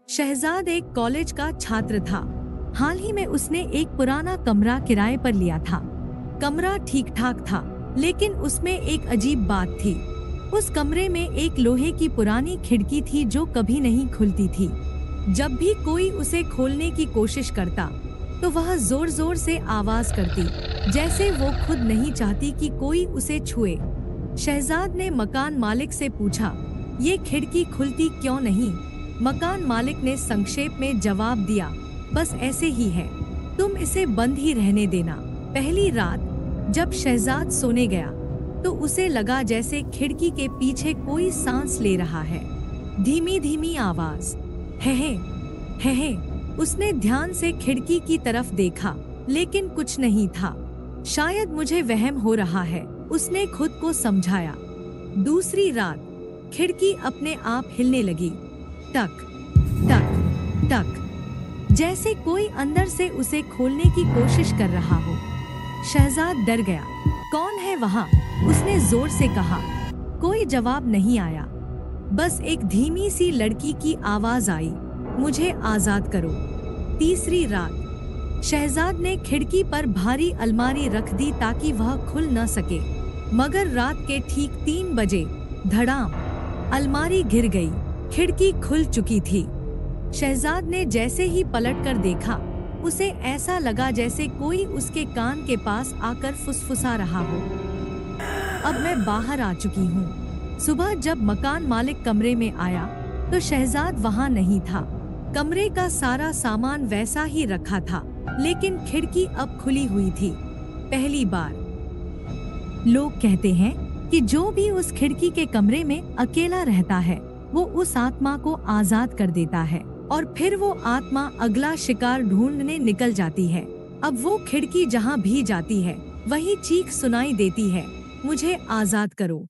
शहजाद एक कॉलेज का छात्र था। हाल ही में उसने एक पुराना कमरा किराए पर लिया था। कमरा ठीक ठाक था, लेकिन उसमें एक अजीब बात थी। उस कमरे में एक लोहे की पुरानी खिड़की थी जो कभी नहीं खुलती थी। जब भी कोई उसे खोलने की कोशिश करता, तो वह जोर जोर से आवाज करती, जैसे वो खुद नहीं चाहती कि कोई उसे छुए। शहजाद ने मकान मालिक से पूछा, ये खिड़की खुलती क्यों नहीं? मकान मालिक ने संक्षेप में जवाब दिया, बस ऐसे ही है, तुम इसे बंद ही रहने देना। पहली रात जब शहजाद सोने गया, तो उसे लगा जैसे खिड़की के पीछे कोई सांस ले रहा है। धीमी धीमी आवाज, हे हे। उसने ध्यान से खिड़की की तरफ देखा, लेकिन कुछ नहीं था। शायद मुझे वहम हो रहा है, उसने खुद को समझाया। दूसरी रात खिड़की अपने आप हिलने लगी, टक टक टक, जैसे कोई अंदर से उसे खोलने की कोशिश कर रहा हो। शहजाद डर गया। कौन है वहाँ? उसने जोर से कहा। कोई जवाब नहीं आया। बस एक धीमी सी लड़की की आवाज आई, मुझे आजाद करो। तीसरी रात शहजाद ने खिड़की पर भारी अलमारी रख दी ताकि वह खुल न सके, मगर रात के ठीक 3 बजे धड़ाम, अलमारी गिर गई। खिड़की खुल चुकी थी। शहजाद ने जैसे ही पलटकर देखा, उसे ऐसा लगा जैसे कोई उसके कान के पास आकर फुसफुसा रहा हो, अब मैं बाहर आ चुकी हूँ। सुबह जब मकान मालिक कमरे में आया, तो शहजाद वहाँ नहीं था। कमरे का सारा सामान वैसा ही रखा था, लेकिन खिड़की अब खुली हुई थी। पहली बार। लोग कहते हैं कि जो भी उस खिड़की के कमरे में अकेला रहता है, वो उस आत्मा को आजाद कर देता है, और फिर वो आत्मा अगला शिकार ढूंढने निकल जाती है। अब वो खिड़की जहाँ भी जाती है, वही चीख सुनाई देती है, मुझे आजाद करो।